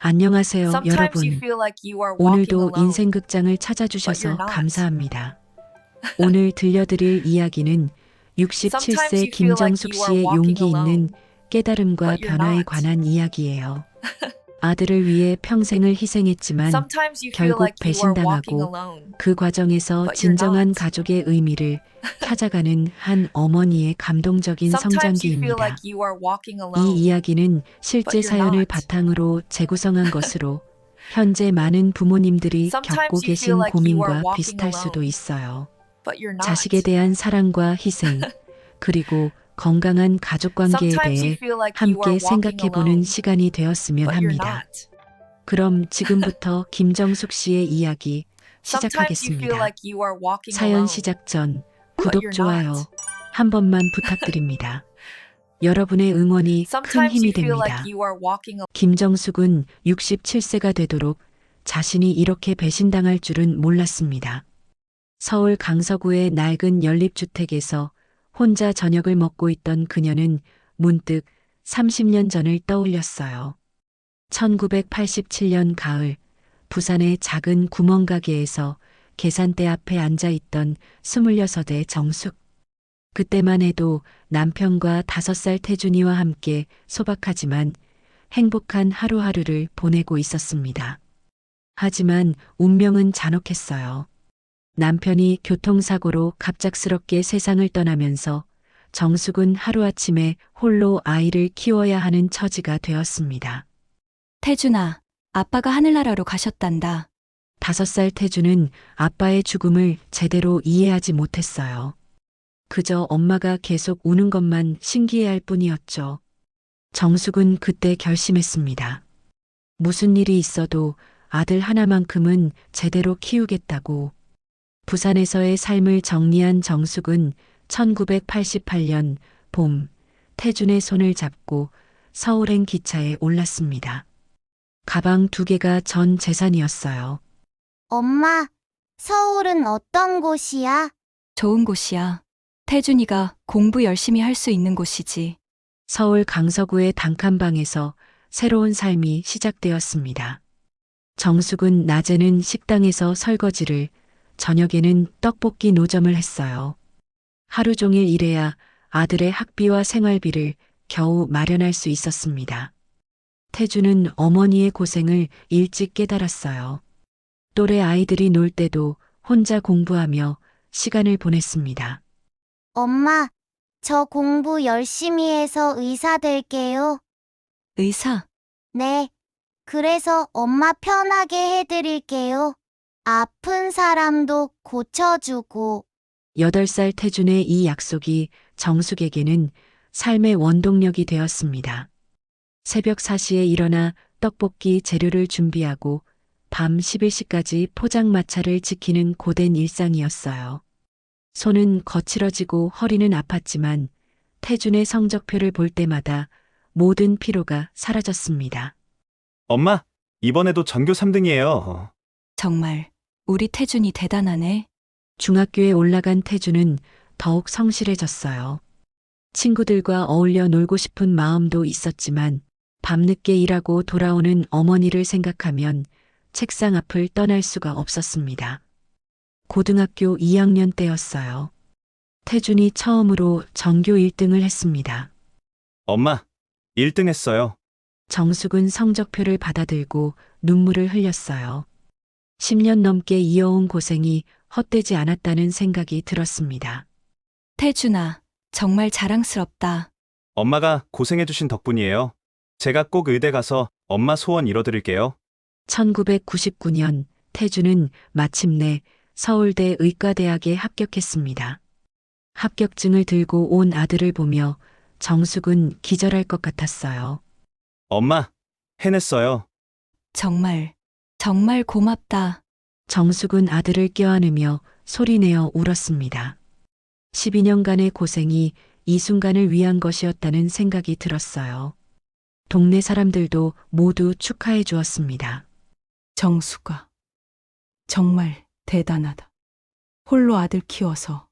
안녕하세요, Sometimes you 여러분. feel like you are walking 오늘도 alone, 인생극장을 but 찾아주셔서 you're not. 감사합니다. 오늘 들려드릴 이야기는 Sometimes 67세 you feel like 김정숙 you are 씨의 walking 용기 있는 alone, 깨달음과 but you're 변화에 not. 관한 이야기예요. 아들을 위해 평생을 희생했지만 Sometimes you feel 결국 like you are walking 배신당하고 alone, 그 과정에서 but you're 진정한 not. 가족의 의미를 찾아가는 한 어머니의 감동적인 Sometimes you feel 성장기입니다. like you are walking 이 alone, 이야기는 실제 but you're 사연을 not. 바탕으로 재구성한 것으로 현재 많은 부모님들이 겪고 Sometimes you 계신 feel like you are 고민과 walking 비슷할 수도 alone, 있어요. but you're not. 자식에 대한 사랑과 희생, 그리고 건강한 가족 관계에 Sometimes you 대해 feel like you are 함께 walking 생각해보는 alone, 시간이 되었으면 but you're 합니다. not. 그럼 지금부터 김정숙 씨의 이야기 Sometimes you feel 시작하겠습니다. like you are walking 사연 alone, 시작 전 but 구독, you're 좋아요 not. 한 번만 부탁드립니다. 여러분의 응원이 큰 Sometimes 힘이 you feel like 됩니다. you are walking alone. 김정숙은 67세가 되도록 자신이 이렇게 배신당할 줄은 몰랐습니다. 서울 강서구의 낡은 연립주택에서 혼자 저녁을 먹고 있던 그녀는 문득 30년 전을 떠올렸어요. 1987년 가을, 부산의 작은 구멍가게에서 계산대 앞에 앉아 있던 26의 정숙. 그때만 해도 남편과 5살 태준이와 함께 소박하지만 행복한 하루하루를 보내고 있었습니다. 하지만 운명은 잔혹했어요. 남편이 교통사고로 갑작스럽게 세상을 떠나면서 정숙은 하루아침에 홀로 아이를 키워야 하는 처지가 되었습니다. 태준아, 아빠가 하늘나라로 가셨단다. 5살 태준은 아빠의 죽음을 제대로 이해하지 못했어요. 그저 엄마가 계속 우는 것만 신기해할 뿐이었죠. 정숙은 그때 결심했습니다. 무슨 일이 있어도 아들 하나만큼은 제대로 키우겠다고. 부산에서의 삶을 정리한 정숙은 1988년 봄 태준의 손을 잡고 서울행 기차에 올랐습니다. 가방 2개가 전 재산이었어요. 엄마, 서울은 어떤 곳이야? 좋은 곳이야. 태준이가 공부 열심히 할 수 있는 곳이지. 서울 강서구의 단칸방에서 새로운 삶이 시작되었습니다. 정숙은 낮에는 식당에서 설거지를, 저녁에는 떡볶이 노점을 했어요. 하루 종일 일해야 아들의 학비와 생활비를 겨우 마련할 수 있었습니다. 태주는 어머니의 고생을 일찍 깨달았어요. 또래 아이들이 놀 때도 혼자 공부하며 시간을 보냈습니다. 엄마, 저 공부 열심히 해서 의사 될게요. 의사, 네. 그래서 엄마 편하게 해드릴게요. 아픈 사람도 고쳐주고. 8살 태준의 이 약속이 정숙에게는 삶의 원동력이 되었습니다. 새벽 4시에 일어나 떡볶이 재료를 준비하고 밤 11시까지 포장마차를 지키는 고된 일상이었어요. 손은 거칠어지고 허리는 아팠지만 태준의 성적표를 볼 때마다 모든 피로가 사라졌습니다. 엄마, 이번에도 전교 3등이에요. 정말 우리 태준이 대단하네. 중학교에 올라간 태준은 더욱 성실해졌어요. 친구들과 어울려 놀고 싶은 마음도 있었지만 밤늦게 일하고 돌아오는 어머니를 생각하면 책상 앞을 떠날 수가 없었습니다. 고등학교 2학년 때였어요. 태준이 처음으로 전교 1등을 했습니다. 엄마, 1등 했어요. 정숙은 성적표를 받아들고 눈물을 흘렸어요. 10년 넘게 이어온 고생이 헛되지 않았다는 생각이 들었습니다. 태준아, 정말 자랑스럽다. 엄마가 고생해주신 덕분이에요. 제가 꼭 의대 가서 엄마 소원 이뤄드릴게요. 1999년 태준은 마침내 서울대 의과대학에 합격했습니다. 합격증을 들고 온 아들을 보며 정숙은 기절할 것 같았어요. 엄마, 해냈어요. 정말, 정말 고맙다. 정숙은 아들을 껴안으며 소리내어 울었습니다. 12년간의 고생이 이 순간을 위한 것이었다는 생각이 들었어요. 동네 사람들도 모두 축하해 주었습니다. 정수가 정말 대단하다. 홀로 아들 키워서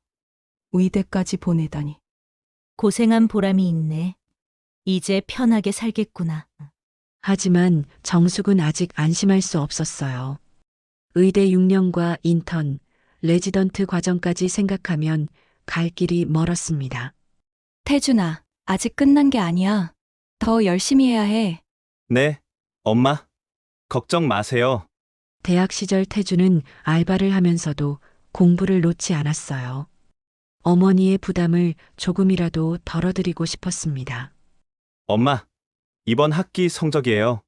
의대까지 보내다니. 고생한 보람이 있네. 이제 편하게 살겠구나. 하지만 정숙은 아직 안심할 수 없었어요. 의대 6년과 인턴, 레지던트 과정까지 생각하면 갈 길이 멀었습니다. 태준아, 아직 끝난 게 아니야. 더 열심히 해야 해. 네, 엄마. 걱정 마세요. 대학 시절 태주는 알바를 하면서도 공부를 놓지 않았어요. 어머니의 부담을 조금이라도 덜어드리고 싶었습니다. 엄마, 이번 학기 성적이에요.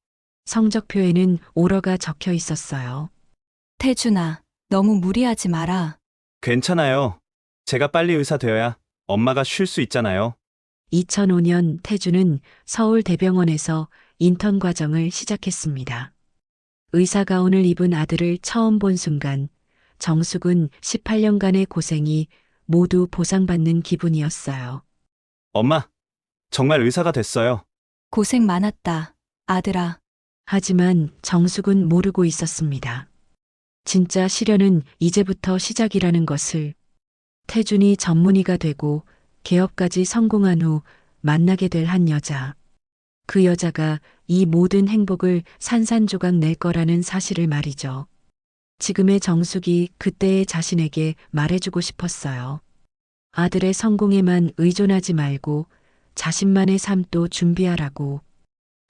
성적표에는 오러가 적혀 있었어요. 태준아, 너무 무리하지 마라. 괜찮아요. 제가 빨리 의사 되어야 엄마가 쉴 수 있잖아요. 2005년 태주는 서울대병원에서 인턴 과정을 시작했습니다. 의사 가운을 입은 아들을 처음 본 순간 정숙은 18년간의 고생이 모두 보상받는 기분이었어요. 엄마, 정말 의사가 됐어요. 고생 많았다, 아들아. 하지만 정숙은 모르고 있었습니다. 진짜 시련은 이제부터 시작이라는 것을. 태준이 전문의가 되고 개업까지 성공한 후 만나게 될 한 여자. 그 여자가 이 모든 행복을 산산조각 낼 거라는 사실을 말이죠. 지금의 정숙이 그때의 자신에게 말해주고 싶었어요. 아들의 성공에만 의존하지 말고 자신만의 삶도 준비하라고.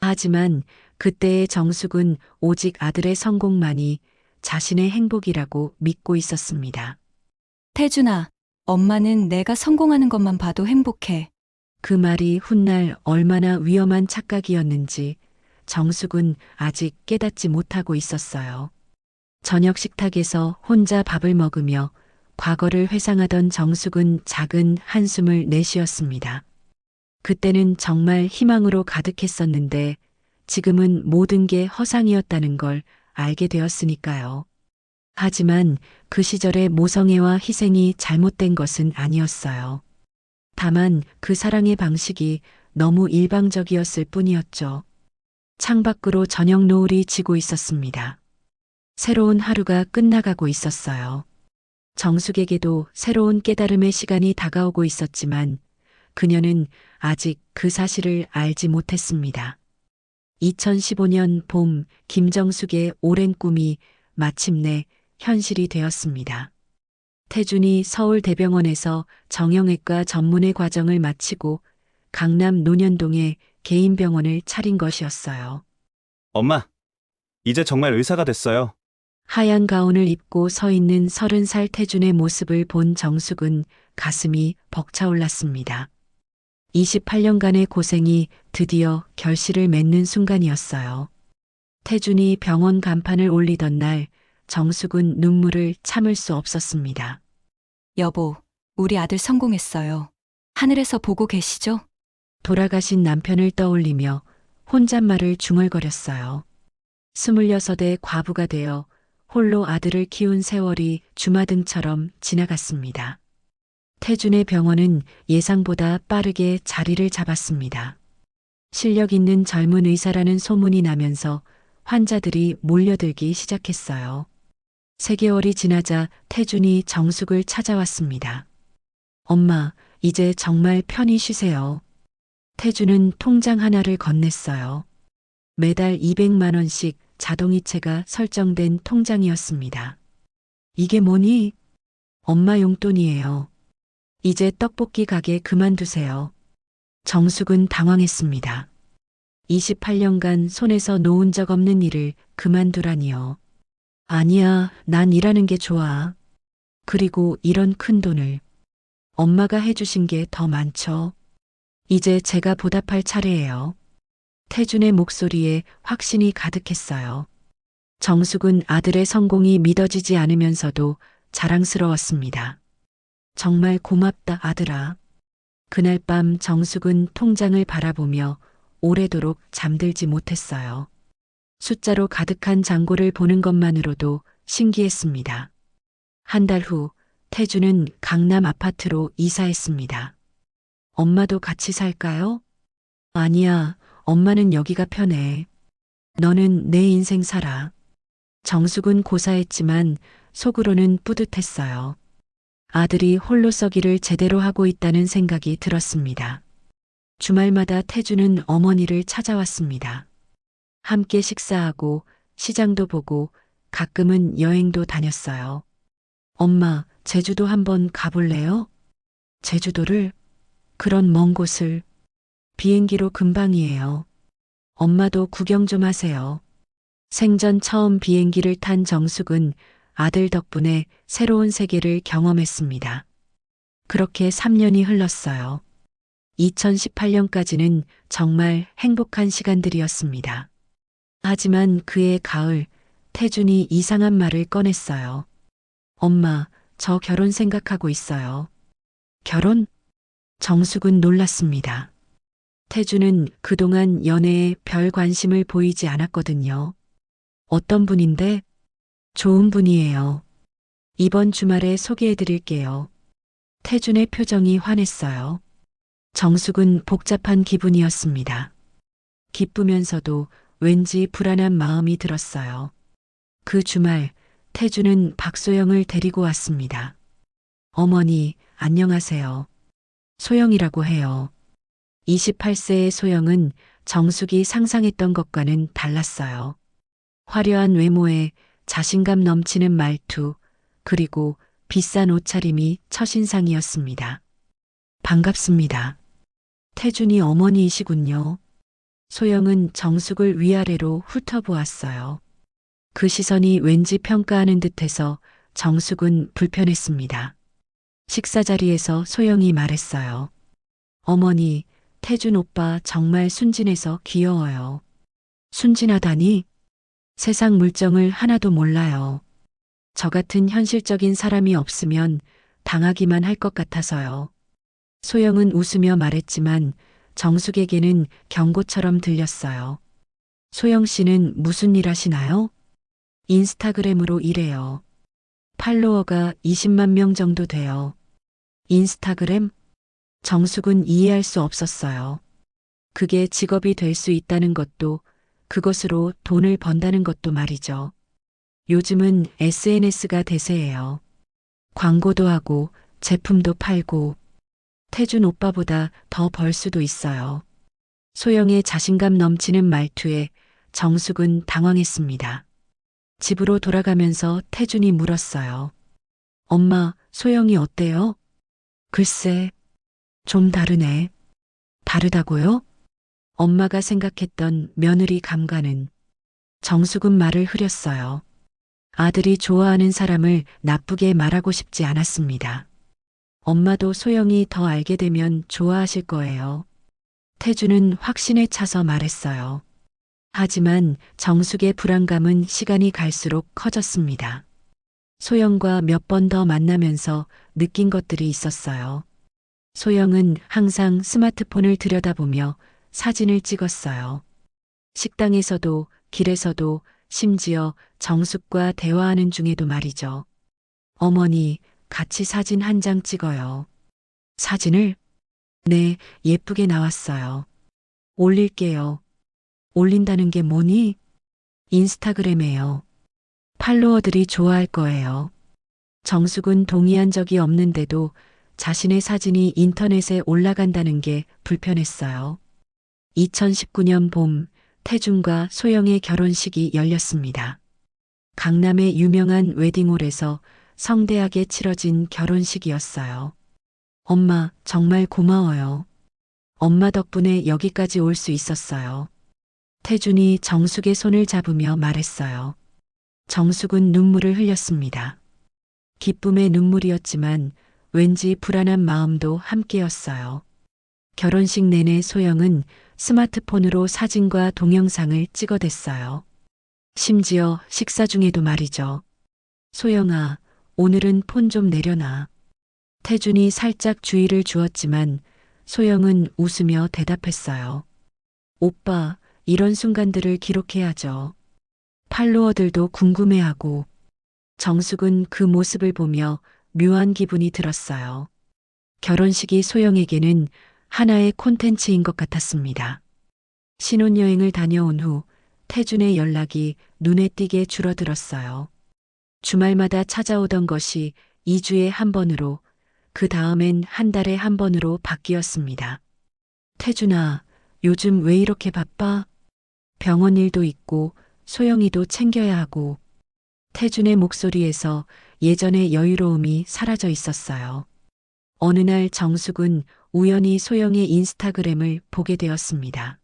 하지만 그때의 정숙은 오직 아들의 성공만이 자신의 행복이라고 믿고 있었습니다. 태준아, 엄마는 내가 성공하는 것만 봐도 행복해. 그 말이 훗날 얼마나 위험한 착각이었는지 정숙은 아직 깨닫지 못하고 있었어요. 저녁 식탁에서 혼자 밥을 먹으며 과거를 회상하던 정숙은 작은 한숨을 내쉬었습니다. 그때는 정말 희망으로 가득했었는데 지금은 모든 게 허상이었다는 걸 알게 되었으니까요. 하지만 그 시절의 모성애와 희생이 잘못된 것은 아니었어요. 다만 그 사랑의 방식이 너무 일방적이었을 뿐이었죠. 창밖으로 저녁 노을이 지고 있었습니다. 새로운 하루가 끝나가고 있었어요. 정숙에게도 새로운 깨달음의 시간이 다가오고 있었지만 그녀는 아직 그 사실을 알지 못했습니다. 2015년 봄 김정숙의 오랜 꿈이 마침내 현실이 되었습니다. 태준이 서울대병원에서 정형외과 전문의 과정을 마치고 강남 논현동에 개인 병원을 차린 것이었어요. 엄마, 이제 정말 의사가 됐어요. 하얀 가운을 입고 서 있는 30살 태준의 모습을 본 정숙은 가슴이 벅차올랐습니다. 28년간의 고생이 드디어 결실을 맺는 순간이었어요. 태준이 병원 간판을 올리던 날 정숙은 눈물을 참을 수 없었습니다. 여보, 우리 아들 성공했어요. 하늘에서 보고 계시죠? 돌아가신 남편을 떠올리며 혼잣말을 중얼거렸어요. 26의 과부가 되어 홀로 아들을 키운 세월이 주마등처럼 지나갔습니다. 태준의 병원은 예상보다 빠르게 자리를 잡았습니다. 실력 있는 젊은 의사라는 소문이 나면서 환자들이 몰려들기 시작했어요. 3개월이 지나자 태준이 정숙을 찾아왔습니다. 엄마, 이제 정말 편히 쉬세요. 태준은 통장 하나를 건넸어요. 매달 200만 원씩 자동이체가 설정된 통장이었습니다. 이게 뭐니? 엄마 용돈이에요. 이제 떡볶이 가게 그만두세요. 정숙은 당황했습니다. 28년간 손에서 놓은 적 없는 일을 그만두라니요. 아니야, 난 일하는 게 좋아. 그리고 이런 큰 돈을. 엄마가 해주신 게 더 많죠. 이제 제가 보답할 차례예요. 태준의 목소리에 확신이 가득했어요. 정숙은 아들의 성공이 믿어지지 않으면서도 자랑스러웠습니다. 정말 고맙다, 아들아. 그날 밤 정숙은 통장을 바라보며 오래도록 잠들지 못했어요. 숫자로 가득한 잔고를 보는 것만으로도 신기했습니다. 한 달 후 태준은 강남 아파트로 이사했습니다. 엄마도 같이 살까요? 아니야, 엄마는 여기가 편해. 너는 내 인생 살아. 정숙은 고사했지만 속으로는 뿌듯했어요. 아들이 홀로 서기를 제대로 하고 있다는 생각이 들었습니다. 주말마다 태준은 어머니를 찾아왔습니다. 함께 식사하고 시장도 보고 가끔은 여행도 다녔어요. 엄마, 제주도 한번 가볼래요? 제주도를? 그런 먼 곳을. 비행기로 금방이에요. 엄마도 구경 좀 하세요. 생전 처음 비행기를 탄 정숙은 아들 덕분에 새로운 세계를 경험했습니다. 그렇게 3년이 흘렀어요. 2018년까지는 정말 행복한 시간들이었습니다. 하지만 그해 가을, 태준이 이상한 말을 꺼냈어요. 엄마, 저 결혼 생각하고 있어요. 결혼? 정숙은 놀랐습니다. 태준은 그동안 연애에 별 관심을 보이지 않았거든요. 어떤 분인데? 좋은 분이에요. 이번 주말에 소개해 드릴게요. 태준의 표정이 환했어요. 정숙은 복잡한 기분이었습니다. 기쁘면서도 왠지 불안한 마음이 들었어요. 그 주말, 태준은 박소영을 데리고 왔습니다. 어머니, 안녕하세요. 소영이라고 해요. 28세의 소영은 정숙이 상상했던 것과는 달랐어요. 화려한 외모에 자신감 넘치는 말투, 그리고 비싼 옷차림이 첫인상이었습니다. 반갑습니다. 태준이 어머니이시군요. 소영은 정숙을 위아래로 훑어보았어요. 그 시선이 왠지 평가하는 듯해서 정숙은 불편했습니다. 식사 자리에서 소영이 말했어요. 어머니, 태준 오빠 정말 순진해서 귀여워요. 순진하다니? 세상 물정을 하나도 몰라요. 저 같은 현실적인 사람이 없으면 당하기만 할 것 같아서요. 소영은 웃으며 말했지만 정숙에게는 경고처럼 들렸어요. 소영 씨는 무슨 일 하시나요? 인스타그램으로 일해요. 팔로워가 20만 명 정도 돼요. 인스타그램? 정숙은 이해할 수 없었어요. 그게 직업이 될 수 있다는 것도, 그것으로 돈을 번다는 것도 말이죠. 요즘은 SNS가 대세예요. 광고도 하고 제품도 팔고 태준 오빠보다 더 벌 수도 있어요. 소영의 자신감 넘치는 말투에 정숙은 당황했습니다. 집으로 돌아가면서 태준이 물었어요. 엄마, 소영이 어때요? 글쎄, 좀 다르네. 다르다고요? 엄마가 생각했던 며느리 감과는. 정숙은 말을 흐렸어요. 아들이 좋아하는 사람을 나쁘게 말하고 싶지 않았습니다. 엄마도 소영이 더 알게 되면 좋아하실 거예요. 태준은 확신에 차서 말했어요. 하지만 정숙의 불안감은 시간이 갈수록 커졌습니다. 소영과 몇 번 더 만나면서 느낀 것들이 있었어요. 소영은 항상 스마트폰을 들여다보며 사진을 찍었어요. 식당에서도, 길에서도, 심지어 정숙과 대화하는 중에도 말이죠. 어머니, 같이 사진 한 장 찍어요. 사진을? 네, 예쁘게 나왔어요. 올릴게요. 올린다는 게 뭐니? 인스타그램에요. 팔로워들이 좋아할 거예요. 정숙은 동의한 적이 없는데도 자신의 사진이 인터넷에 올라간다는 게 불편했어요. 2019년 봄, 태준과 소영의 결혼식이 열렸습니다. 강남의 유명한 웨딩홀에서 성대하게 치러진 결혼식이었어요. 엄마, 정말 고마워요. 엄마 덕분에 여기까지 올 수 있었어요. 태준이 정숙의 손을 잡으며 말했어요. 정숙은 눈물을 흘렸습니다. 기쁨의 눈물이었지만 왠지 불안한 마음도 함께였어요. 결혼식 내내 소영은 스마트폰으로 사진과 동영상을 찍어댔어요. 심지어 식사 중에도 말이죠. 소영아, 오늘은 폰 좀 내려놔. 태준이 살짝 주의를 주었지만 소영은 웃으며 대답했어요. 오빠, 이런 순간들을 기록해야죠. 팔로워들도 궁금해하고. 정숙은 그 모습을 보며 묘한 기분이 들었어요. 결혼식이 소영에게는 하나의 콘텐츠인 것 같았습니다. 신혼여행을 다녀온 후 태준의 연락이 눈에 띄게 줄어들었어요. 주말마다 찾아오던 것이 2주에 한 번으로, 그 다음엔 한 달에 한 번으로 바뀌었습니다. 태준아, 요즘 왜 이렇게 바빠? 병원 일도 있고 소영이도 챙겨야 하고 태준의 목소리에서 예전의 여유로움이 사라져 있었어요. 어느 날 정숙은 우연히 소영의 인스타그램을 보게 되었습니다.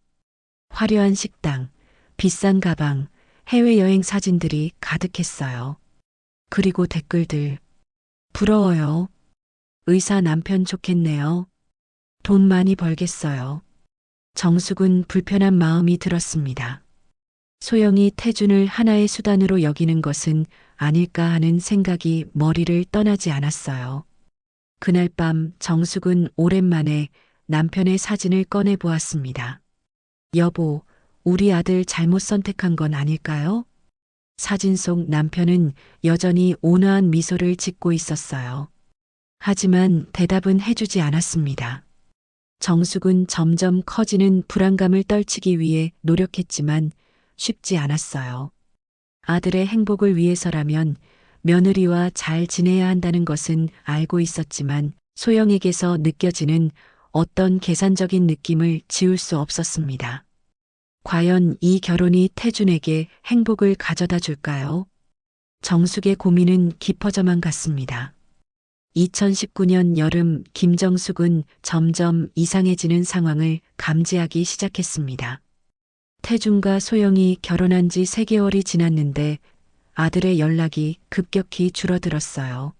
화려한 식당, 비싼 가방, 해외여행 사진들이 가득했어요. 그리고 댓글들. 부러워요. 의사 남편 좋겠네요. 돈 많이 벌겠어요. 정숙은 불편한 마음이 들었습니다. 소영이 태준을 하나의 수단으로 여기는 것은 아닐까 하는 생각이 머리를 떠나지 않았어요. 그날 밤 정숙은 오랜만에 남편의 사진을 꺼내 보았습니다. 여보, 우리 아들 잘못 선택한 건 아닐까요? 사진 속 남편은 여전히 온화한 미소를 짓고 있었어요. 하지만 대답은 해주지 않았습니다. 정숙은 점점 커지는 불안감을 떨치기 위해 노력했지만 쉽지 않았어요. 아들의 행복을 위해서라면 며느리와 잘 지내야 한다는 것은 알고 있었지만 소영에게서 느껴지는 어떤 계산적인 느낌을 지울 수 없었습니다. 과연 이 결혼이 태준에게 행복을 가져다 줄까요? 정숙의 고민은 깊어져만 갔습니다. 2019년 여름 김정숙은 점점 이상해지는 상황을 감지하기 시작했습니다. 태준과 소영이 결혼한 지 3개월이 지났는데 아들의 연락이 급격히 줄어들었어요.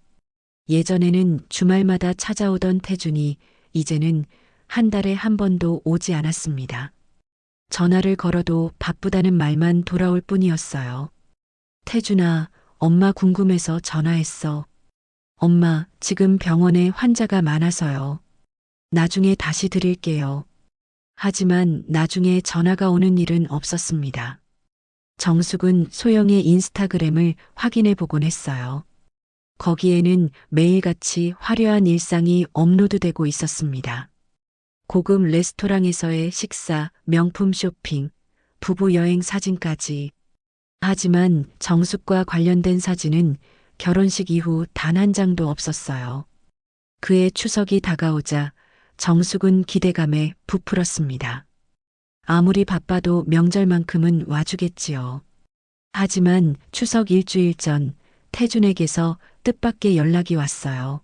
예전에는 주말마다 찾아오던 태준이 이제는 한 달에 한 번도 오지 않았습니다. 전화를 걸어도 바쁘다는 말만 돌아올 뿐이었어요. 태준아, 엄마 궁금해서 전화했어. 엄마, 지금 병원에 환자가 많아서요. 나중에 다시 드릴게요. 하지만 나중에 전화가 오는 일은 없었습니다. 정숙은 소영의 인스타그램을 확인해 보곤 했어요. 거기에는 매일같이 화려한 일상이 업로드되고 있었습니다. 고급 레스토랑에서의 식사, 명품 쇼핑, 부부 여행 사진까지. 하지만 정숙과 관련된 사진은 결혼식 이후 단 한 장도 없었어요. 그의 추석이 다가오자 정숙은 기대감에 부풀었습니다. 아무리 바빠도 명절만큼은 와주겠지요. 하지만 추석 일주일 전 태준에게서 뜻밖의 연락이 왔어요.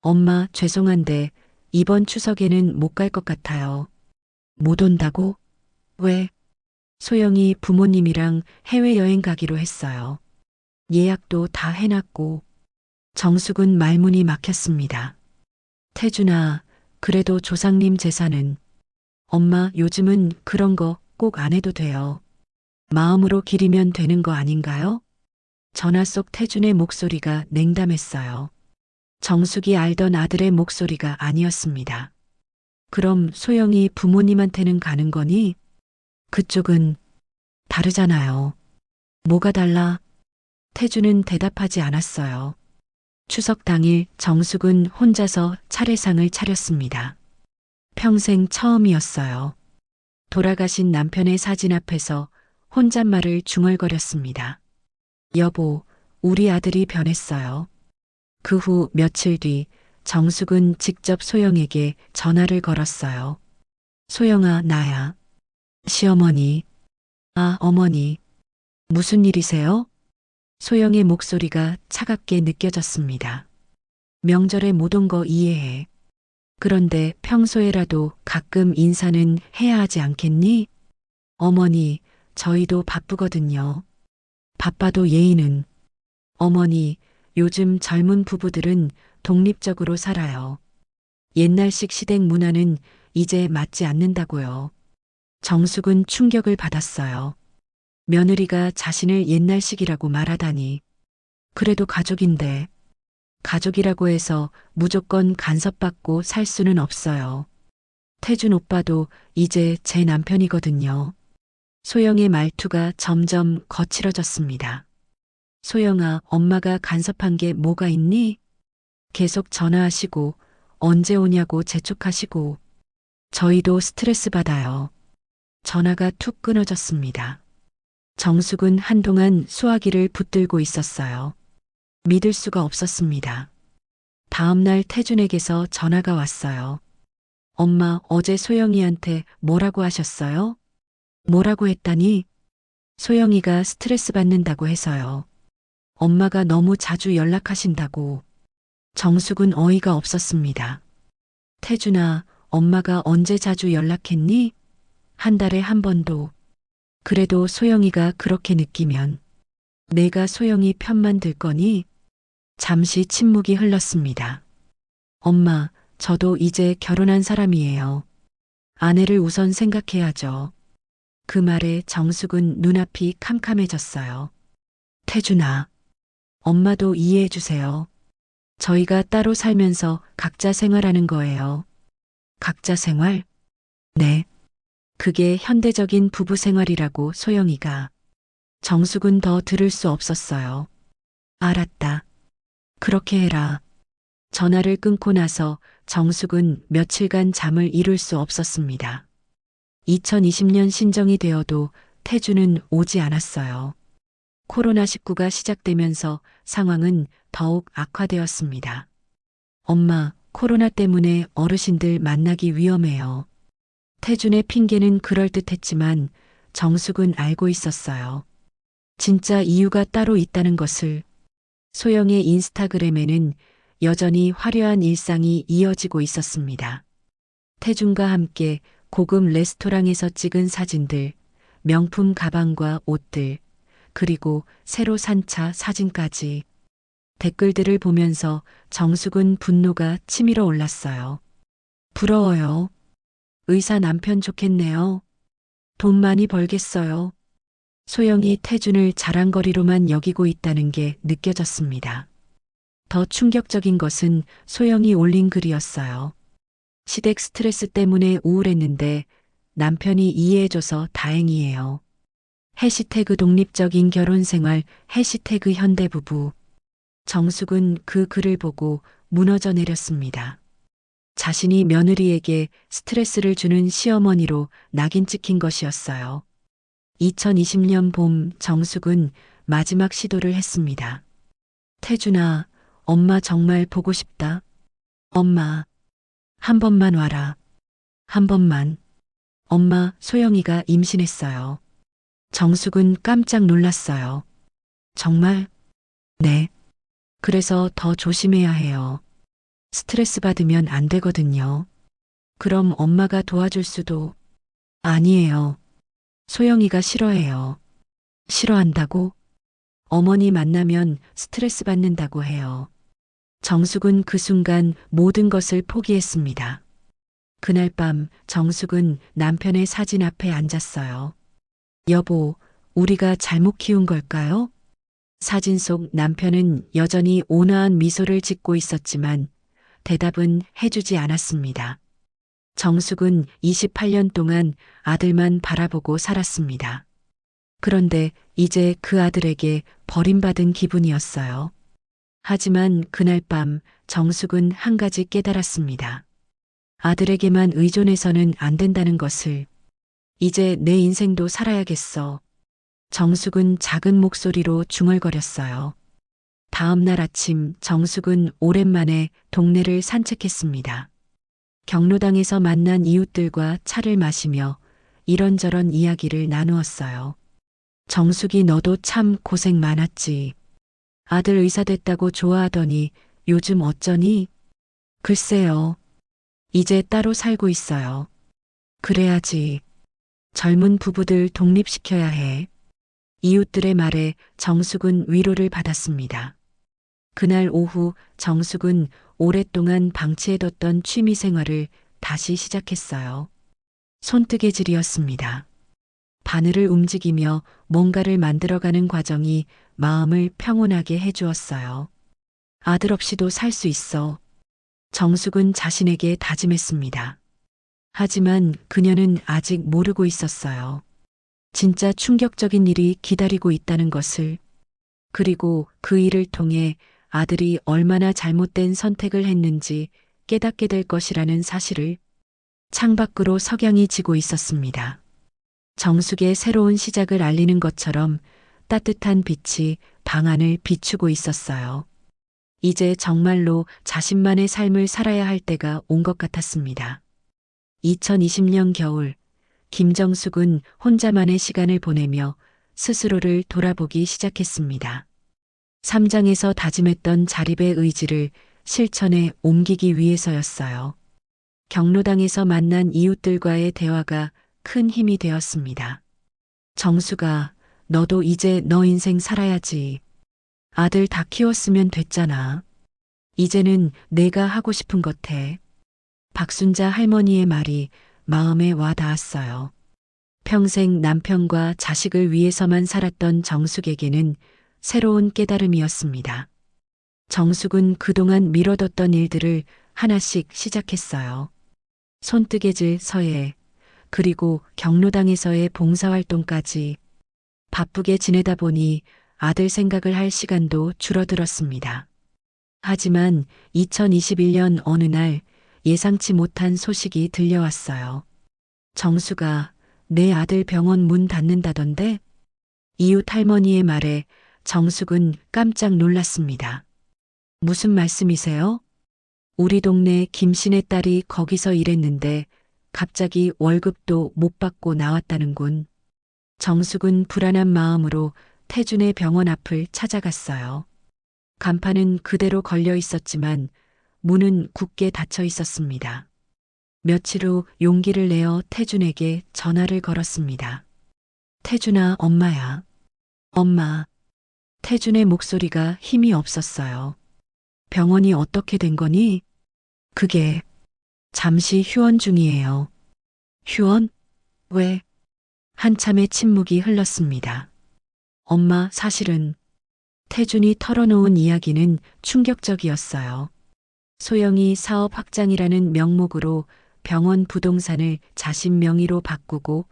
엄마, 죄송한데 이번 추석에는 못 갈 것 같아요. 못 온다고? 왜? 소영이 부모님이랑 해외여행 가기로 했어요. 예약도 다 해놨고. 정숙은 말문이 막혔습니다. 태준아, 그래도 조상님 제사는. 엄마, 요즘은 그런 거 꼭 안 해도 돼요. 마음으로 기리면 되는 거 아닌가요? 전화 속 태준의 목소리가 냉담했어요. 정숙이 알던 아들의 목소리가 아니었습니다. 그럼 소영이 부모님한테는 가는 거니? 그쪽은 다르잖아요. 뭐가 달라? 태준은 대답하지 않았어요. 추석 당일 정숙은 혼자서 차례상을 차렸습니다. 평생 처음이었어요. 돌아가신 남편의 사진 앞에서 혼잣말을 중얼거렸습니다. 여보, 우리 아들이 변했어요. 그 후 며칠 뒤 정숙은 직접 소영에게 전화를 걸었어요. 소영아, 나야. 시어머니. 아, 어머니. 무슨 일이세요? 소영의 목소리가 차갑게 느껴졌습니다. 명절에 못 온 거 이해해. 그런데 평소에라도 가끔 인사는 해야 하지 않겠니? 어머니, 저희도 바쁘거든요. 바빠도 예의는. 어머니, 요즘 젊은 부부들은 독립적으로 살아요. 옛날식 시댁 문화는 이제 맞지 않는다고요. 정숙은 충격을 받았어요. 며느리가 자신을 옛날식이라고 말하다니. 그래도 가족인데. 가족이라고 해서 무조건 간섭받고 살 수는 없어요. 태준 오빠도 이제 제 남편이거든요. 소영의 말투가 점점 거칠어졌습니다. 소영아, 엄마가 간섭한 게 뭐가 있니? 계속 전화하시고 언제 오냐고 재촉하시고. 저희도 스트레스 받아요. 전화가 툭 끊어졌습니다. 정숙은 한동안 수화기를 붙들고 있었어요. 믿을 수가 없었습니다. 다음 날 태준에게서 전화가 왔어요. 엄마, 어제 소영이한테 뭐라고 하셨어요? 뭐라고 했다니? 소영이가 스트레스 받는다고 해서요. 엄마가 너무 자주 연락하신다고. 정숙은 어이가 없었습니다. 태준아, 엄마가 언제 자주 연락했니? 한 달에 한 번도. 그래도 소영이가 그렇게 느끼면 내가 소영이 편만 들 거니? 잠시 침묵이 흘렀습니다. 엄마, 저도 이제 결혼한 사람이에요. 아내를 우선 생각해야죠. 그 말에 정숙은 눈앞이 캄캄해졌어요. 태준아, 엄마도 이해해 주세요. 저희가 따로 살면서 각자 생활하는 거예요. 각자 생활? 네. 그게 현대적인 부부 생활이라고 소영이가. 정숙은 더 들을 수 없었어요. 알았다. 그렇게 해라. 전화를 끊고 나서 정숙은 며칠간 잠을 이룰 수 없었습니다. 2020년 신정이 되어도 태주는 오지 않았어요. 코로나19가 시작되면서 상황은 더욱 악화되었습니다. 엄마, 코로나 때문에 어르신들 만나기 위험해요. 태준의 핑계는 그럴듯했지만 정숙은 알고 있었어요. 진짜 이유가 따로 있다는 것을. 소영의 인스타그램에는 여전히 화려한 일상이 이어지고 있었습니다. 태준과 함께 고급 레스토랑에서 찍은 사진들, 명품 가방과 옷들, 그리고 새로 산 차 사진까지. 댓글들을 보면서 정숙은 분노가 치밀어 올랐어요. 부러워요. 의사 남편 좋겠네요. 돈 많이 벌겠어요. 소영이 태준을 자랑거리로만 여기고 있다는 게 느껴졌습니다. 더 충격적인 것은 소영이 올린 글이었어요. 시댁 스트레스 때문에 우울했는데 남편이 이해해줘서 다행이에요. 해시태그 독립적인 결혼생활, 해시태그 현대부부. 정숙은 그 글을 보고 무너져 내렸습니다. 자신이 며느리에게 스트레스를 주는 시어머니로 낙인 찍힌 것이었어요. 2020년 봄 정숙은 마지막 시도를 했습니다. 태준아, 엄마 정말 보고 싶다. 엄마, 한 번만 와라. 한 번만. 엄마, 소영이가 임신했어요. 정숙은 깜짝 놀랐어요. 정말? 네. 그래서 더 조심해야 해요. 스트레스 받으면 안 되거든요. 그럼 엄마가 도와줄 수도. 아니에요. 소영이가 싫어해요. 싫어한다고? 어머니 만나면 스트레스 받는다고 해요. 정숙은 그 순간 모든 것을 포기했습니다. 그날 밤 정숙은 남편의 사진 앞에 앉았어요. 여보, 우리가 잘못 키운 걸까요? 사진 속 남편은 여전히 온화한 미소를 짓고 있었지만 대답은 해주지 않았습니다. 정숙은 28년 동안 아들만 바라보고 살았습니다. 그런데 이제 그 아들에게 버림받은 기분이었어요. 하지만 그날 밤 정숙은 한 가지 깨달았습니다. 아들에게만 의존해서는 안 된다는 것을. 이제 내 인생도 살아야겠어. 정숙은 작은 목소리로 중얼거렸어요. 다음 날 아침 정숙은 오랜만에 동네를 산책했습니다. 경로당에서 만난 이웃들과 차를 마시며 이런저런 이야기를 나누었어요. 정숙이 너도 참 고생 많았지. 아들 의사 됐다고 좋아하더니 요즘 어쩌니? 글쎄요. 이제 따로 살고 있어요. 그래야지. 젊은 부부들 독립시켜야 해. 이웃들의 말에 정숙은 위로를 받았습니다. 그날 오후 정숙은 오랫동안 방치해뒀던 취미 생활을 다시 시작했어요. 손뜨개질이었습니다. 바늘을 움직이며 뭔가를 만들어가는 과정이 마음을 평온하게 해주었어요. 아들 없이도 살 수 있어. 정숙은 자신에게 다짐했습니다. 하지만 그녀는 아직 모르고 있었어요. 진짜 충격적인 일이 기다리고 있다는 것을. 그리고 그 일을 통해 아들이 얼마나 잘못된 선택을 했는지 깨닫게 될 것이라는 사실을. 창밖으로 석양이 지고 있었습니다. 정숙의 새로운 시작을 알리는 것처럼 따뜻한 빛이 방 안을 비추고 있었어요. 이제 정말로 자신만의 삶을 살아야 할 때가 온 것 같았습니다. 2020년 겨울, 김정숙은 혼자만의 시간을 보내며 스스로를 돌아보기 시작했습니다. 3장에서 다짐했던 자립의 의지를 실천에 옮기기 위해서였어요. 경로당에서 만난 이웃들과의 대화가 큰 힘이 되었습니다. 정수가, 너도 이제 너 인생 살아야지. 아들 다 키웠으면 됐잖아. 이제는 내가 하고 싶은 것 해. 박순자 할머니의 말이 마음에 와 닿았어요. 평생 남편과 자식을 위해서만 살았던 정숙에게는 새로운 깨달음이었습니다. 정숙은 그동안 미뤄뒀던 일들을 하나씩 시작했어요. 손뜨개질 서예, 그리고 경로당에서의 봉사활동까지. 바쁘게 지내다 보니 아들 생각을 할 시간도 줄어들었습니다. 하지만 2021년 어느 날 예상치 못한 소식이 들려왔어요. 정수가, 내 아들 병원 문 닫는다던데? 이웃 할머니의 말에 정숙은 깜짝 놀랐습니다. 무슨 말씀이세요? 우리 동네 김씨네 딸이 거기서 일했는데 갑자기 월급도 못 받고 나왔다는군. 정숙은 불안한 마음으로 태준의 병원 앞을 찾아갔어요. 간판은 그대로 걸려 있었지만 문은 굳게 닫혀 있었습니다. 며칠 후 용기를 내어 태준에게 전화를 걸었습니다. 태준아, 엄마야. 엄마. 태준의 목소리가 힘이 없었어요. 병원이 어떻게 된 거니? 그게 잠시 휴원 중이에요. 휴원? 왜? 한참의 침묵이 흘렀습니다. 엄마, 사실은 태준이 털어놓은 이야기는 충격적이었어요. 소영이 사업 확장이라는 명목으로 병원 부동산을 자신 명의로 바꾸고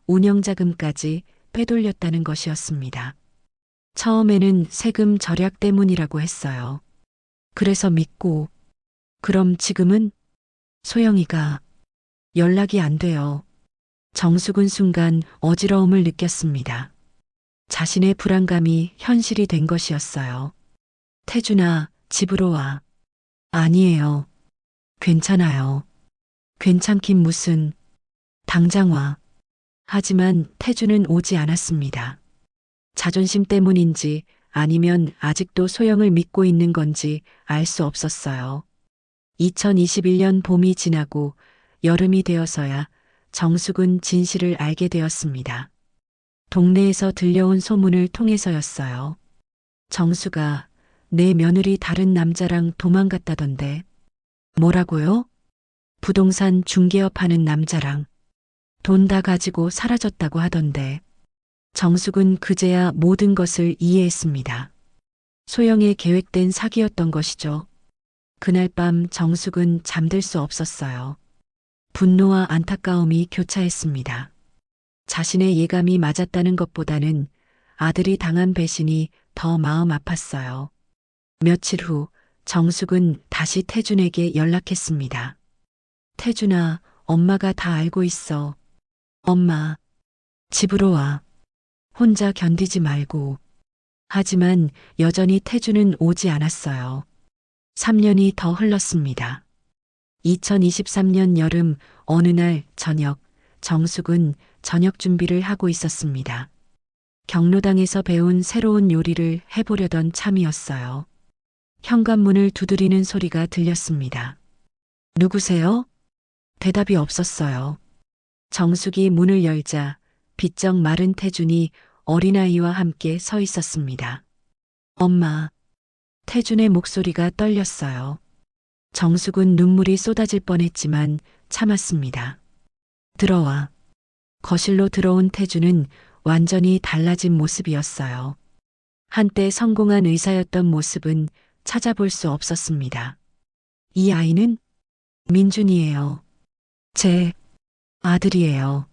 운영자금까지 빼돌렸다는 것이었습니다. 처음에는 세금 절약 때문이라고 했어요. 그래서 믿고, 그럼 지금은? 소영이가 연락이 안 돼요. 정숙은 순간 어지러움을 느꼈습니다. 자신의 불안감이 현실이 된 것이었어요. 태준아, 집으로 와. 아니에요. 괜찮아요. 괜찮긴 무슨. 당장 와. 하지만 태준은 오지 않았습니다. 자존심 때문인지 아니면 아직도 소영을 믿고 있는 건지 알 수 없었어요. 2021년 봄이 지나고 여름이 되어서야 정숙은 진실을 알게 되었습니다. 동네에서 들려온 소문을 통해서였어요. 정수가 내 며느리 다른 남자랑 도망갔다던데. 뭐라고요? 부동산 중개업 하는 남자랑 돈 다 가지고 사라졌다고 하던데. 정숙은 그제야 모든 것을 이해했습니다. 소영의 계획된 사기였던 것이죠. 그날 밤 정숙은 잠들 수 없었어요. 분노와 안타까움이 교차했습니다. 자신의 예감이 맞았다는 것보다는 아들이 당한 배신이 더 마음 아팠어요. 며칠 후 정숙은 다시 태준에게 연락했습니다. 태준아, 엄마가 다 알고 있어. 엄마, 집으로 와. 혼자 견디지 말고. 하지만 여전히 태준은 오지 않았어요. 3년이 더 흘렀습니다. 2023년 여름 어느 날 저녁, 정숙은 저녁 준비를 하고 있었습니다. 경로당에서 배운 새로운 요리를 해보려던 참이었어요. 현관문을 두드리는 소리가 들렸습니다. 누구세요? 대답이 없었어요. 정숙이 문을 열자 비쩍 마른 태준이 어린아이와 함께 서 있었습니다. 엄마. 태준의 목소리가 떨렸어요. 정숙은 눈물이 쏟아질 뻔했지만 참았습니다. 들어와. 거실로 들어온 태준은 완전히 달라진 모습이었어요. 한때 성공한 의사였던 모습은 찾아볼 수 없었습니다. 이 아이는 민준이에요. 제 아들이에요.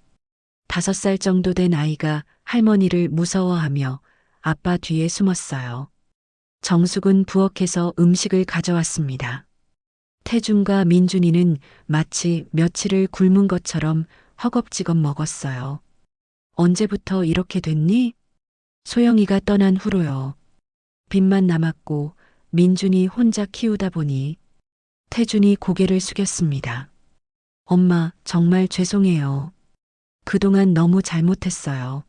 5살 정도 된 아이가 할머니를 무서워하며 아빠 뒤에 숨었어요. 정숙은 부엌에서 음식을 가져왔습니다. 태준과 민준이는 마치 며칠을 굶은 것처럼 허겁지겁 먹었어요. 언제부터 이렇게 됐니? 소영이가 떠난 후로요. 빚만 남았고 민준이 혼자 키우다 보니. 태준이 고개를 숙였습니다. 엄마, 정말 죄송해요. 그동안 너무 잘못했어요.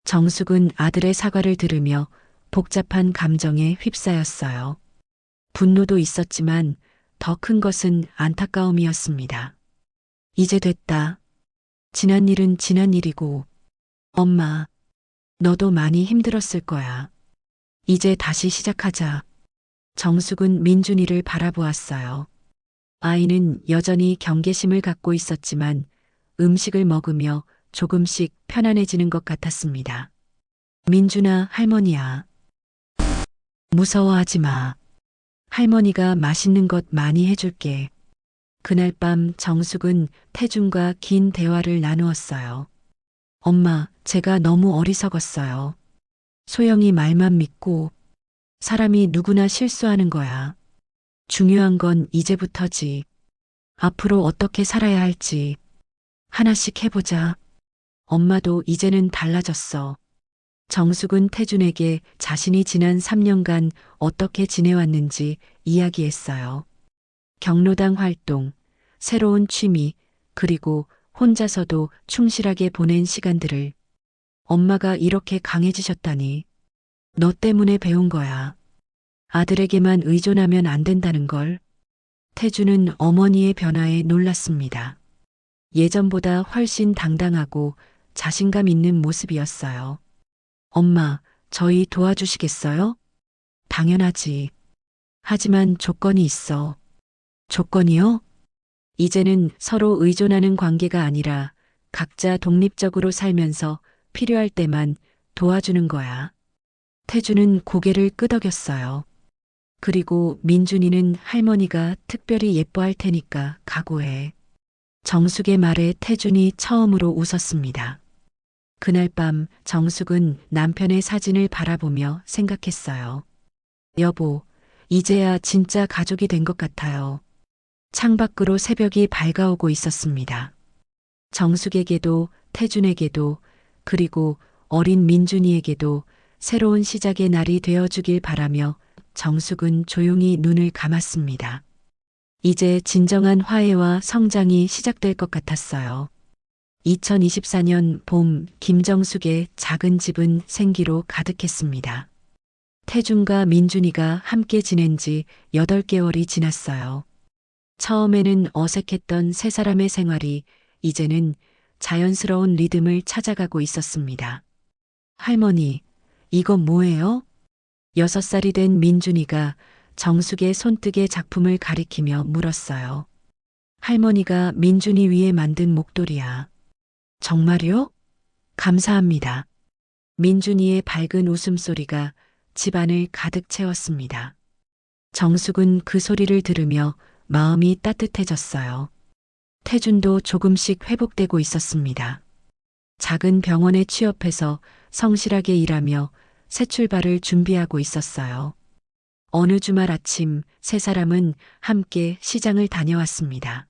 정숙은 아들의 사과를 들으며 복잡한 감정에 휩싸였어요. 분노도 있었지만 더 큰 것은 안타까움이었습니다. 이제 됐다. 지난 일은 지난 일이고, 엄마, 너도 많이 힘들었을 거야. 이제 다시 시작하자. 정숙은 민준이를 바라보았어요. 아이는 여전히 경계심을 갖고 있었지만 음식을 먹으며 조금씩 편안해지는 것 같았습니다. 민준아, 할머니야. 무서워하지 마. 할머니가 맛있는 것 많이 해줄게. 그날 밤 정숙은 태준과 긴 대화를 나누었어요. 엄마, 제가 너무 어리석었어요. 소영이 말만 믿고, 사람이 누구나 실수하는 거야. 중요한 건 이제부터지. 앞으로 어떻게 살아야 할지 하나씩 해보자. 엄마도 이제는 달라졌어. 정숙은 태준에게 자신이 지난 3년간 어떻게 지내왔는지 이야기했어요. 경로당 활동, 새로운 취미, 그리고 혼자서도 충실하게 보낸 시간들을. 엄마가 이렇게 강해지셨다니. 너 때문에 배운 거야. 아들에게만 의존하면 안 된다는 걸. 태주는 어머니의 변화에 놀랐습니다. 예전보다 훨씬 당당하고 자신감 있는 모습이었어요. 엄마, 저희 도와주시겠어요? 당연하지. 하지만 조건이 있어. 조건이요? 이제는 서로 의존하는 관계가 아니라 각자 독립적으로 살면서 필요할 때만 도와주는 거야. 태주는 고개를 끄덕였어요. 그리고 민준이는 할머니가 특별히 예뻐할 테니까 각오해. 정숙의 말에 태준이 처음으로 웃었습니다. 그날 밤 정숙은 남편의 사진을 바라보며 생각했어요. 여보, 이제야 진짜 가족이 된 것 같아요. 창밖으로 새벽이 밝아오고 있었습니다. 정숙에게도 태준에게도 그리고 어린 민준이에게도 새로운 시작의 날이 되어주길 바라며 정숙은 조용히 눈을 감았습니다. 이제 진정한 화해와 성장이 시작될 것 같았어요. 2024년 봄 김정숙의 작은 집은 생기로 가득했습니다. 태준과 민준이가 함께 지낸 지 8개월이 지났어요. 처음에는 어색했던 세 사람의 생활이 이제는 자연스러운 리듬을 찾아가고 있었습니다. 할머니, 이건 뭐예요? 6살이 된 민준이가 정숙의 손뜨개 작품을 가리키며 물었어요. 할머니가 민준이 위에 만든 목도리야. 정말요? 감사합니다. 민준이의 밝은 웃음소리가 집안을 가득 채웠습니다. 정숙은 그 소리를 들으며 마음이 따뜻해졌어요. 태준도 조금씩 회복되고 있었습니다. 작은 병원에 취업해서 성실하게 일하며 새 출발을 준비하고 있었어요. 어느 주말 아침 세 사람은 함께 시장을 다녀왔습니다.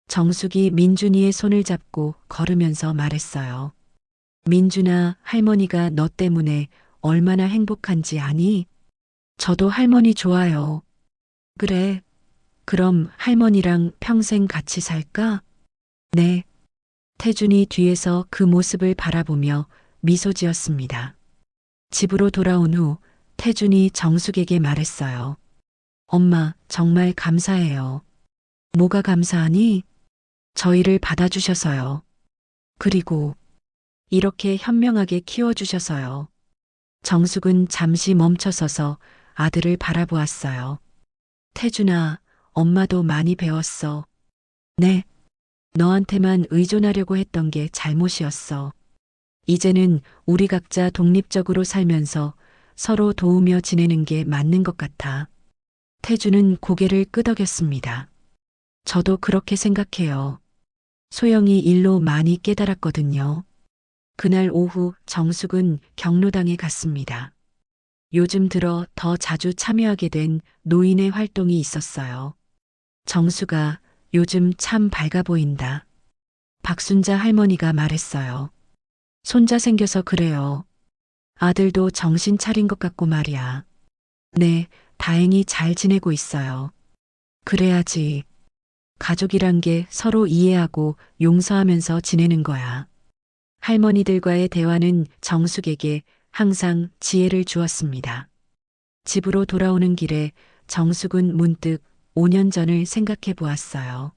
정숙이 민준이의 손을 잡고 걸으면서 말했어요. 민준아, 할머니가 너 때문에 얼마나 행복한지 아니? 저도 할머니 좋아요. 그래. 그럼 할머니랑 평생 같이 살까? 네. 태준이 뒤에서 그 모습을 바라보며 미소 지었습니다. 집으로 돌아온 후 태준이 정숙에게 말했어요. 엄마, 정말 감사해요. 뭐가 감사하니? 저희를 받아주셔서요. 그리고 이렇게 현명하게 키워주셔서요. 정숙은 잠시 멈춰서서 아들을 바라보았어요. 태준아, 엄마도 많이 배웠어. 네. 너한테만 의존하려고 했던 게 잘못이었어. 이제는 우리 각자 독립적으로 살면서 서로 도우며 지내는 게 맞는 것 같아. 태주는 고개를 끄덕였습니다. 저도 그렇게 생각해요. 소영이 일로 많이 깨달았거든요. 그날 오후 정숙은 경로당에 갔습니다. 요즘 들어 더 자주 참여하게 된 노인의 활동이 있었어요. 정수가 요즘 참 밝아 보인다. 박순자 할머니가 말했어요. 손자 생겨서 그래요. 아들도 정신 차린 것 같고 말이야. 네, 다행히 잘 지내고 있어요. 그래야지. 가족이란 게 서로 이해하고 용서하면서 지내는 거야. 할머니들과의 대화는 정숙에게 항상 지혜를 주었습니다. 집으로 돌아오는 길에 정숙은 문득 5년 전을 생각해 보았어요.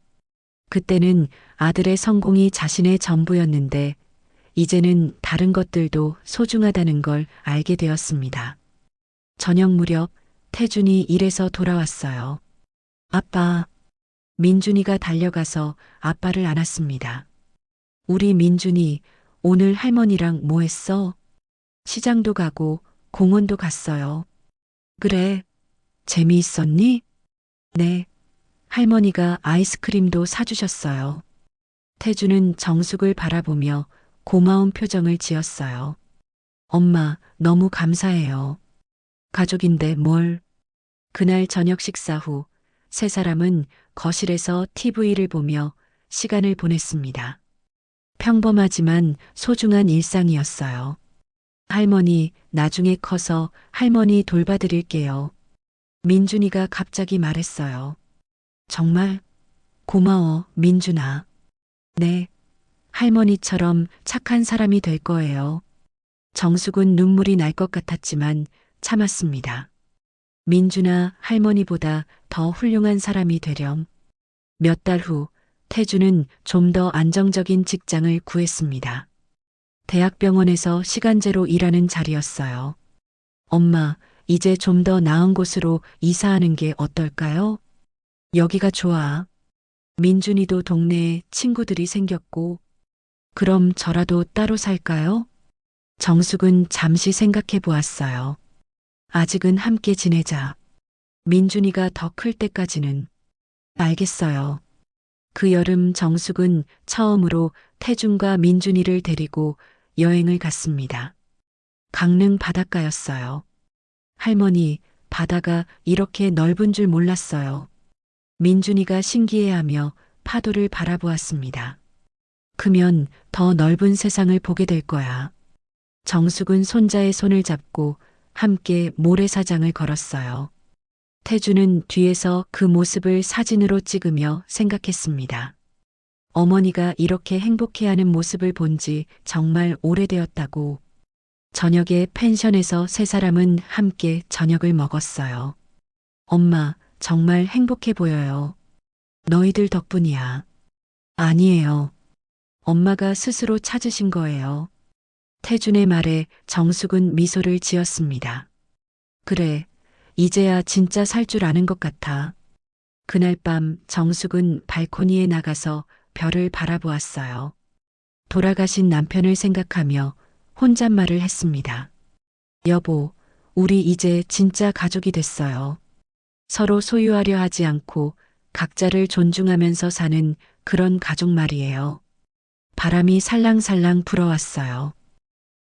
그때는 아들의 성공이 자신의 전부였는데 이제는 다른 것들도 소중하다는 걸 알게 되었습니다. 저녁 무렵 태준이 일에서 돌아왔어요. 아빠. 민준이가 달려가서 아빠를 안았습니다. 우리 민준이 오늘 할머니랑 뭐 했어? 시장도 가고 공원도 갔어요. 그래. 재미있었니? 네. 할머니가 아이스크림도 사주셨어요. 태주는 정숙을 바라보며 고마운 표정을 지었어요. 엄마, 너무 감사해요. 가족인데 뭘. 그날 저녁 식사 후 세 사람은 거실에서 TV를 보며 시간을 보냈습니다. 평범하지만 소중한 일상이었어요. 할머니, 나중에 커서 할머니 돌봐드릴게요. 민준이가 갑자기 말했어요. 정말 고마워, 민준아. 네, 할머니처럼 착한 사람이 될 거예요. 정숙은 눈물이 날 것 같았지만 참았습니다. 민준아, 할머니보다 더 훌륭한 사람이 되렴. 몇 달 후 태주는 좀 더 안정적인 직장을 구했습니다. 대학병원에서 시간제로 일하는 자리였어요. 엄마, 이제 좀 더 나은 곳으로 이사하는 게 어떨까요? 여기가 좋아. 민준이도 동네에 친구들이 생겼고. 그럼 저라도 따로 살까요? 정숙은 잠시 생각해 보았어요. 아직은 함께 지내자. 민준이가 더 클 때까지는. 알겠어요. 그 여름 정숙은 처음으로 태준과 민준이를 데리고 여행을 갔습니다. 강릉 바닷가였어요. 할머니, 바다가 이렇게 넓은 줄 몰랐어요. 민준이가 신기해하며 파도를 바라보았습니다. 크면 더 넓은 세상을 보게 될 거야. 정숙은 손자의 손을 잡고 함께 모래사장을 걸었어요. 태주는 뒤에서 그 모습을 사진으로 찍으며 생각했습니다. 어머니가 이렇게 행복해하는 모습을 본 지 정말 오래되었다고. 저녁에 펜션에서 세 사람은 함께 저녁을 먹었어요. 엄마, 정말 행복해 보여요. 너희들 덕분이야. 아니에요. 엄마가 스스로 찾으신 거예요. 태준의 말에 정숙은 미소를 지었습니다. 그래, 이제야 진짜 살 줄 아는 것 같아. 그날 밤 정숙은 발코니에 나가서 별을 바라보았어요. 돌아가신 남편을 생각하며 혼잣말을 했습니다. 여보, 우리 이제 진짜 가족이 됐어요. 서로 소유하려 하지 않고 각자를 존중하면서 사는 그런 가족 말이에요. 바람이 살랑살랑 불어왔어요.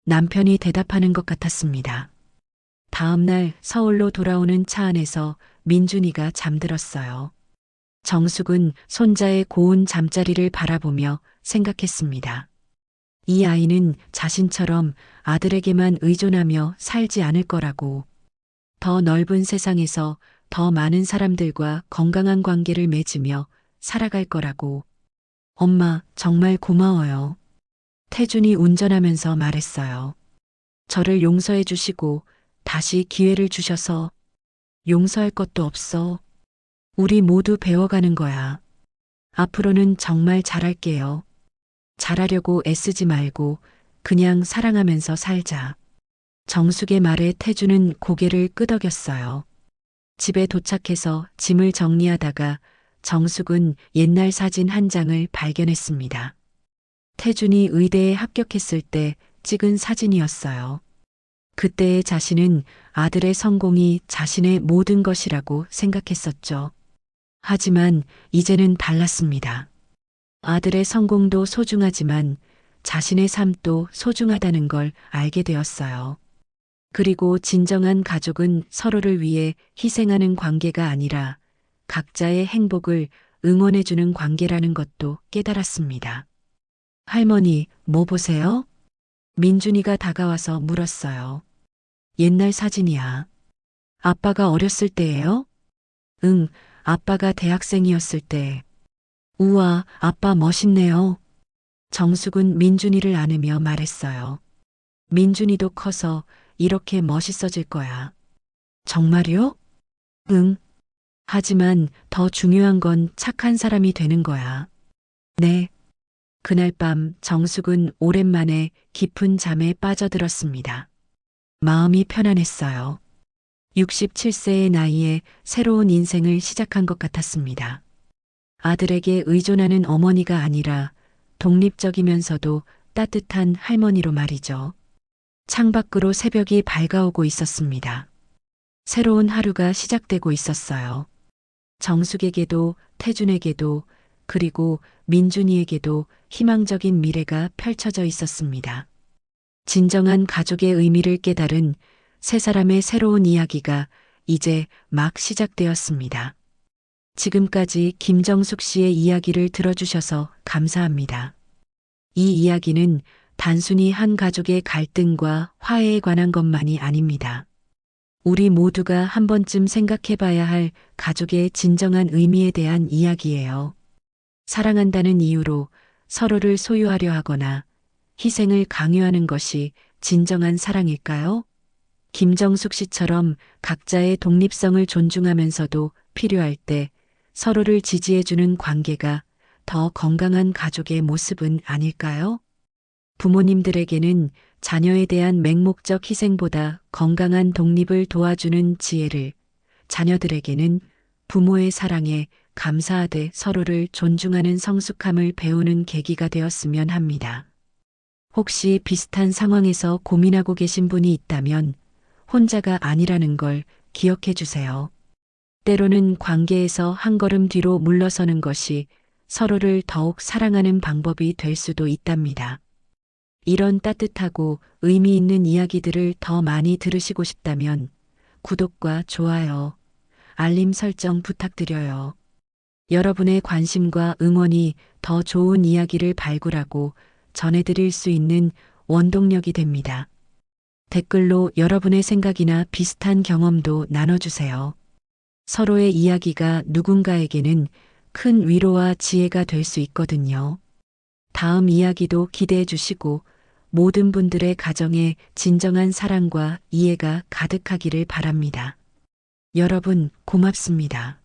남편이 대답하는 것 같았습니다. 다음 날 서울로 돌아오는 차 안에서 민준이가 잠들었어요. 정숙은 손자의 고운 잠자리를 바라보며 생각했습니다. 이 아이는 자신처럼 아들에게만 의존하며 살지 않을 거라고. 더 넓은 세상에서 더 많은 사람들과 건강한 관계를 맺으며 살아갈 거라고. 엄마, 정말 고마워요. 태준이 운전하면서 말했어요. 저를 용서해 주시고 다시 기회를 주셔서. 용서할 것도 없어. 우리 모두 배워가는 거야. 앞으로는 정말 잘할게요. 잘하려고 애쓰지 말고 그냥 사랑하면서 살자. 정숙의 말에 태준은 고개를 끄덕였어요. 집에 도착해서 짐을 정리하다가 정숙은 옛날 사진 한 장을 발견했습니다. 태준이 의대에 합격했을 때 찍은 사진이었어요. 그때의 자신은 아들의 성공이 자신의 모든 것이라고 생각했었죠. 하지만 이제는 달랐습니다. 아들의 성공도 소중하지만 자신의 삶도 소중하다는 걸 알게 되었어요. 그리고 진정한 가족은 서로를 위해 희생하는 관계가 아니라 각자의 행복을 응원해주는 관계라는 것도 깨달았습니다. 할머니, 뭐 보세요? 민준이가 다가와서 물었어요. 옛날 사진이야. 아빠가 어렸을 때예요? 응, 아빠가 대학생이었을 때. 우와, 아빠 멋있네요. 정숙은 민준이를 안으며 말했어요. 민준이도 커서 이렇게 멋있어질 거야. 정말요? 응. 하지만 더 중요한 건 착한 사람이 되는 거야. 네. 그날 밤 정숙은 오랜만에 깊은 잠에 빠져들었습니다. 마음이 편안했어요. 67세의 나이에 새로운 인생을 시작한 것 같았습니다. 아들에게 의존하는 어머니가 아니라 독립적이면서도 따뜻한 할머니로 말이죠. 창밖으로 새벽이 밝아오고 있었습니다. 새로운 하루가 시작되고 있었어요. 정숙에게도 태준에게도 그리고 민준이에게도 희망적인 미래가 펼쳐져 있었습니다. 진정한 가족의 의미를 깨달은 세 사람의 새로운 이야기가 이제 막 시작되었습니다. 지금까지 김정숙 씨의 이야기를 들어주셔서 감사합니다. 이 이야기는 단순히 한 가족의 갈등과 화해에 관한 것만이 아닙니다. 우리 모두가 한 번쯤 생각해 봐야 할 가족의 진정한 의미에 대한 이야기예요. 사랑한다는 이유로 서로를 소유하려 하거나 희생을 강요하는 것이 진정한 사랑일까요? 김정숙 씨처럼 각자의 독립성을 존중하면서도 필요할 때 서로를 지지해주는 관계가 더 건강한 가족의 모습은 아닐까요? 부모님들에게는 자녀에 대한 맹목적 희생보다 건강한 독립을 도와주는 지혜를, 자녀들에게는 부모의 사랑에 감사하되 서로를 존중하는 성숙함을 배우는 계기가 되었으면 합니다. 혹시 비슷한 상황에서 고민하고 계신 분이 있다면 혼자가 아니라는 걸 기억해 주세요. 때로는 관계에서 한 걸음 뒤로 물러서는 것이 서로를 더욱 사랑하는 방법이 될 수도 있답니다. 이런 따뜻하고 의미 있는 이야기들을 더 많이 들으시고 싶다면 구독과 좋아요, 알림 설정 부탁드려요. 여러분의 관심과 응원이 더 좋은 이야기를 발굴하고 전해드릴 수 있는 원동력이 됩니다. 댓글로 여러분의 생각이나 비슷한 경험도 나눠주세요. 서로의 이야기가 누군가에게는 큰 위로와 지혜가 될 수 있거든요. 다음 이야기도 기대해 주시고 모든 분들의 가정에 진정한 사랑과 이해가 가득하기를 바랍니다. 여러분, 고맙습니다.